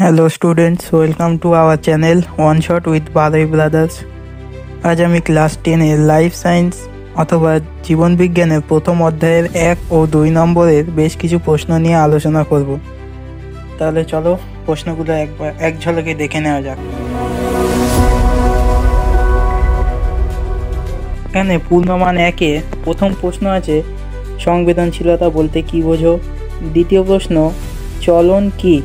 Hello students, welcome to our channel one shot with Barui brothers. আজ আমি class 10-এর life science অথবা জীবনবিজ্ঞানের প্রথম অধ্যায়ের 1 ও 2 নম্বরের বেশ কিছু প্রশ্ন নিয়ে আলোচনা করব। তাহলে চলো প্রশ্নগুলো এক ঝলকে দেখে নেওয়া যাক। এখানে পূর্ণমান 1-এ প্রথম প্রশ্ন আছে, সংবেদনশীলতা বলতে কী বোঝো? দ্বিতীয় প্রশ্ন, চলন কি?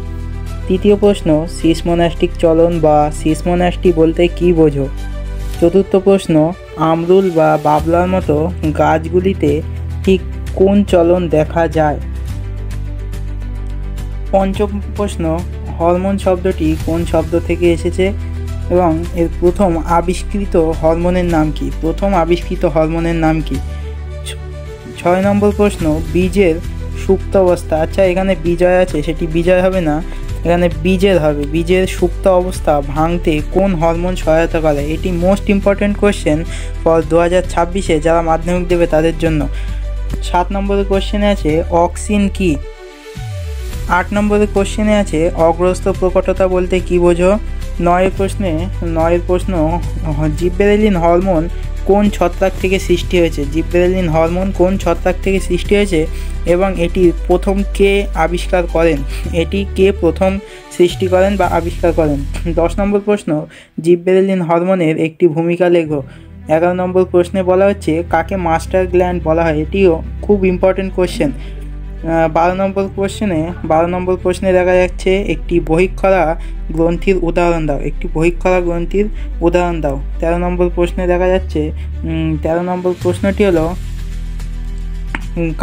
তৃতীয় প্রশ্ন, সিসমোনাস্টিক চলন বা সিসমোনাস্টি বলতে কী বোঝো? চতুর্থ প্রশ্ন, আমরুল বা বাবলার মতো গাছগুলিতে ঠিক কোন চলন দেখা যায়? পঞ্চম প্রশ্ন, হরমোন শব্দটি কোন শব্দ থেকে এসেছে এবং এর প্রথম আবিষ্কৃত হরমোনের নাম কি? প্রথম আবিষ্কৃত হরমোনের নাম কি? 6 নম্বর প্রশ্ন, বীজের সুপ্ত অবস্থা, আচ্ছা এখানে বিজয় আছে, সেটি বিজয় হবে না, এখানে বীজের হবে। বীজের সুপ্ত অবস্থা ভাঙতে কোন হরমোন সহায়তা করে? এটি মোস্ট ইম্পর্টেন্ট কোশ্চেন ফর 2026-এ যারা মাধ্যমিক দেবে তাদের জন্য। 7 নম্বরের কোশ্চেনে আছে অক্সিন কি? 8 নম্বরের কোশ্চেনে আছে অগ্রস্ত প্রকটতা বলতে কী বোঝো? 9 প্রশ্ন, জিব্বেরেলিন হরমোন কোন ছত্রাক থেকে সৃষ্টি হয়েছে? জিব্বেরেলিন হরমোন কোন ছত্রাক থেকে সৃষ্টি হয়েছে এবং এটি প্রথম কে আবিষ্কার করেন? এটি কে প্রথম সৃষ্টি করেন বা আবিষ্কার করেন? 10 নম্বর প্রশ্ন, জিব্বেরেলিন হরমোনের একটি ভূমিকা লেখো। 11 নম্বর প্রশ্নে বলা হচ্ছে কাকে মাস্টার গ্ল্যান্ড বলা হয়? এটিও খুব ইম্পর্টেন্ট কোশ্চেন। 12 নম্বর প্রশ্নে দেখা যাচ্ছে একটি বহিঃক্ষরা গ্রন্থির উদাহরণ দাও। একটি বহিঃক্ষরা গ্রন্থির উদাহরণ দাও। 13 নম্বর প্রশ্নে দেখা যাচ্ছে 13 নম্বর প্রশ্নটি হলো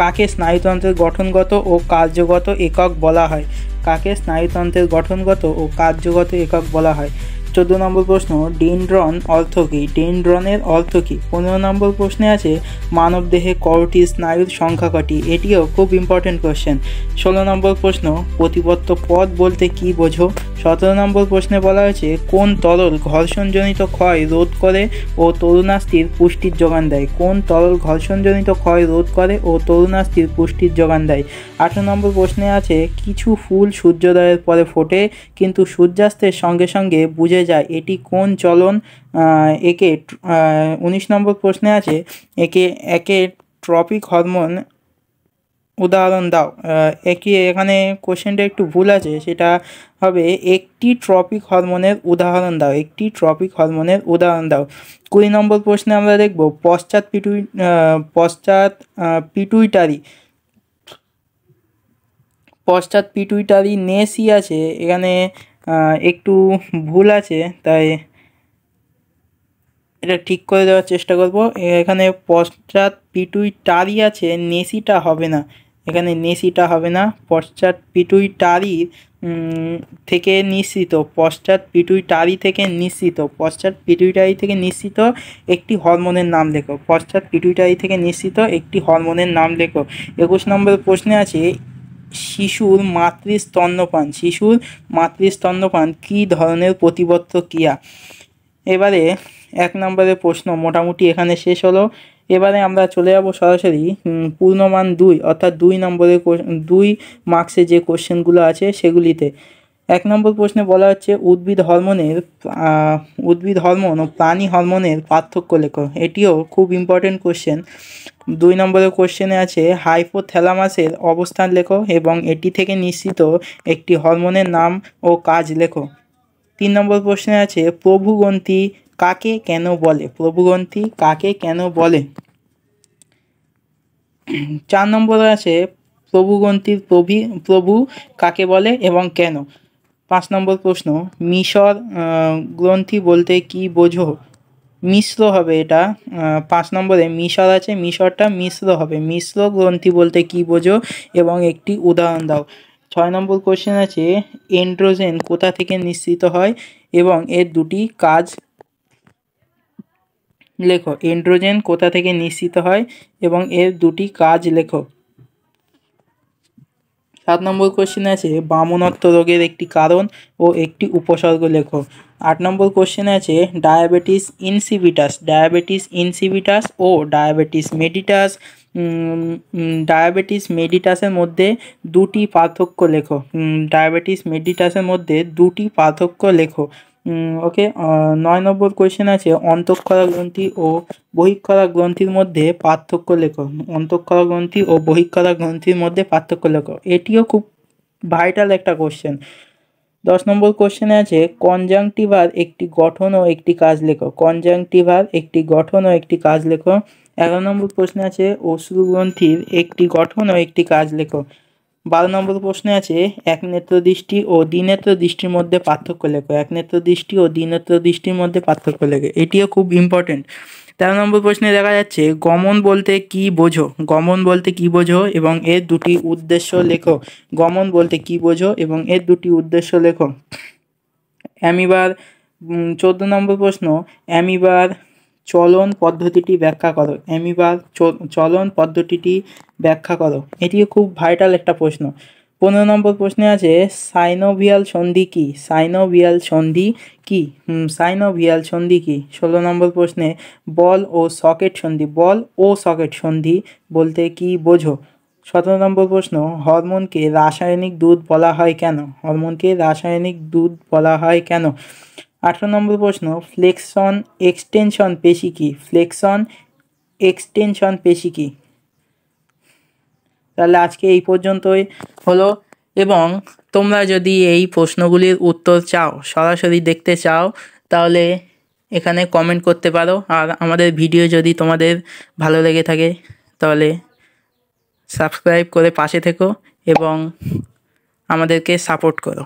কাকে স্নায়ুতন্ত্রের গঠনগত ও কার্যগত একক বলা হয়? কাকে স্নায়ুতন্ত্রের গঠনগত ও কার্যগত একক বলা হয়? 14 নম্বর প্রশ্ন, ডেনড্রন অর্থ কী? ডেনড্রনের অর্থ কী? 15 নম্বর প্রশ্নে আছে মানবদেহে করোটি স্নায়ুর সংখ্যা কটি? এটিও খুব ইম্পর্টেন্ট কোশ্চেন। 16 নম্বর প্রশ্ন, প্রতিপত্ত পদ বলতে কী বোঝো? 17 নম্বর প্রশ্নে বলা হয়েছে কোন তরল ঘর্ষণজনিত ক্ষয় রোধ করে ও তরুণাস্থির পুষ্টির যোগান দেয়? কোন তরল ঘর্ষণজনিত ক্ষয় রোধ করে ও তরুণাস্থির পুষ্টির যোগান দেয়? 18 নম্বর প্রশ্নে আছে কিছু ফুল সূর্যোদয়ের পরে ফোটে কিন্তু সূর্যাস্তের সঙ্গে সঙ্গে বুঝে যায়, এটি কোন চলন? একে 19 নম্বর প্রশ্নে আছে একে ট্রপিক হরমোন উদাহরণ দাও। এখানে কোশ্চেনটা একটু ভুল আছে, সেটা হবে একটি ট্রপিক হরমোনের উদাহরণ দাও। একটি ট্রপিক হরমোনের উদাহরণ দাও। 20 নম্বর প্রশ্নে আমরা দেখব পশ্চাৎ পিটুইটারি নেসি আছে, এখানে একটু ভুল আছে, তাই এটা ঠিক করে দেওয়ার চেষ্টা করব। এখানে পশ্চাৎ পিটুইটারি আছে, নেসিটা হবে না, এখানে নেসিটা হবে না। পশ্চাৎ পিটুইটারি থেকে নিঃসৃত, পশ্চাৎ পিটুইটারি থেকে নিঃসৃত একটি হরমোনের নাম লেখো। পশ্চাৎ পিটুইটারি থেকে নিঃসৃত একটি হরমোনের নাম লেখো। 21 নম্বর প্রশ্নে আছে শিশুর মাতৃস্তন্যপান কী ধরনের প্রতিবত্ত ক্রিয়া? এবারে 1 নম্বরের প্রশ্ন মোটামুটি এখানে শেষ হলো। এবারে আমরা চলে যাব সরাসরি পূর্ণমান 2 অর্থাৎ 2 নম্বরের 2 মার্কসে যে কোশ্চেনগুলো আছে সেগুলিতে। 1 নম্বর প্রশ্নে বলা হচ্ছে উদ্ভিদ হরমোন ও প্রাণী হরমোনের পার্থক্য লেখো। এটিও খুব ইম্পর্টেন্ট কোশ্চেন। 2 নম্বরের কোশ্চেনে আছে হাইপোথ্যালামাসের অবস্থান লেখো এবং এটি থেকে নিঃসৃত একটি হরমোনের নাম ও কাজ লেখো। 3 নম্বর প্রশ্নে আছে প্রভুগ্রন্থি কাকে কেন বলে? 4 নম্বরে আছে প্রভুগ্রন্থির প্রভু কাকে বলে এবং কেন? 5 নম্বর প্রশ্ন মিশর গ্রন্থি বলতে কি বোঝো? মিশ্র হবে এটা। 5 নম্বরে মিশর আছে, মিশরটা মিশ্র হবে। মিশ্র গ্রন্থি বলতে কি বোঝো এবং একটি উদাহরণ দাও। 6 নম্বর কোশ্চেন আছে এন্ড্রোজেন কোথা থেকে নিঃসৃত হয় এবং এর দুটি কাজ লেখো। এন্ড্রোজেন কোথা থেকে নিঃসৃত হয় এবং এর দুটি কাজ লেখো। 7 নম্বর কোশ্চেনে আছে বামনত্ব রোগের একটি কারণ ও একটি উপসর্গ লেখো। 8 নম্বর কোশ্চেনে আছে ডায়াবেটিস ইনসিপিটাস ও ডায়াবেটিস মেলিটাস ডায়াবেটিস মেডিটাসের মধ্যে দুটি পার্থক্য লেখো। ডায়াবেটিস মেডিটাসের মধ্যে দুটি পার্থক্য লেখো। ওকে, 9 নম্বর কোয়েশ্চেন আছে অন্তঃক্ষরা গ্রন্থি ও বহিঃক্ষরা গ্রন্থির মধ্যে পার্থক্য লেখো। অন্তঃক্ষরা গ্রন্থি ও বহিঃক্ষরা গ্রন্থির মধ্যে পার্থক্য লেখো। এটিও খুব ভাইটাল একটা কোশ্চেন। 10 নম্বর কোশ্চেনে আছে কনজাংটিভার একটি গঠন ও একটি কাজ লেখো। কনজাংটিভার একটি গঠন ও একটি কাজ লেখো। 11 নম্বর প্রশ্নে আছে অশ্রুগ্রন্থির একটি গঠন ও একটি কাজ লেখো। 12 নম্বর প্রশ্নে আছে একনেত্র দৃষ্টি ও দ্বিনেত্র দৃষ্টির মধ্যে পার্থক্য লেখো। একনেত্র দৃষ্টি ও দ্বিনেত্র দৃষ্টির মধ্যে পার্থক্য লেখো। এটিও খুব ইম্পর্টেন্ট। 13 নম্বর প্রশ্নে দেখা যাচ্ছে গমন বলতে কি বোঝো। গমন বলতে কি বোঝো এবং এর দুটি উদ্দেশ্য লেখো। গমন বলতে কি বোঝো এবং এর দুটি উদ্দেশ্য লেখো। অ্যামিবার 14 নম্বর প্রশ্ন অ্যামিবার চলন পদ্ধতিটি ব্যাখ্যা করো। অ্যামিবার চলন পদ্ধতিটি ব্যাখ্যা করো। এটিও খুব ভাইটাল একটা প্রশ্ন। 15 নম্বর প্রশ্নে আছে সাইনোভিয়াল সন্ধি কি। সাইনোভিয়াল সন্ধি কি। সাইনোভিয়াল সন্ধি কি। 16 নম্বর প্রশ্নে বল ও সকেট সন্ধি। বল ও সকেট সন্ধি বলতে কি বোঝো। 17 নম্বর প্রশ্ন হরমোনকে রাসায়নিক দুধ বলা হয় কেন। হরমোনকে রাসায়নিক দুধ বলা হয় কেন। 18 নম্বর প্রশ্ন ফ্লেকশন এক্সটেনশন পেশি কি। ফ্লেকশন এক্সটেনশন পেশি কি। তাহলে আজকে এই পর্যন্তই হলো, এবং তোমরা যদি এই প্রশ্নগুলির উত্তর চাও, সরাসরি দেখতে চাও, তাহলে এখানে কমেন্ট করতে পারো। আর আমাদের ভিডিও যদি তোমাদের ভালো লেগে থাকে তাহলে সাবস্ক্রাইব করে পাশে থেকো এবং আমাদেরকে সাপোর্ট করো।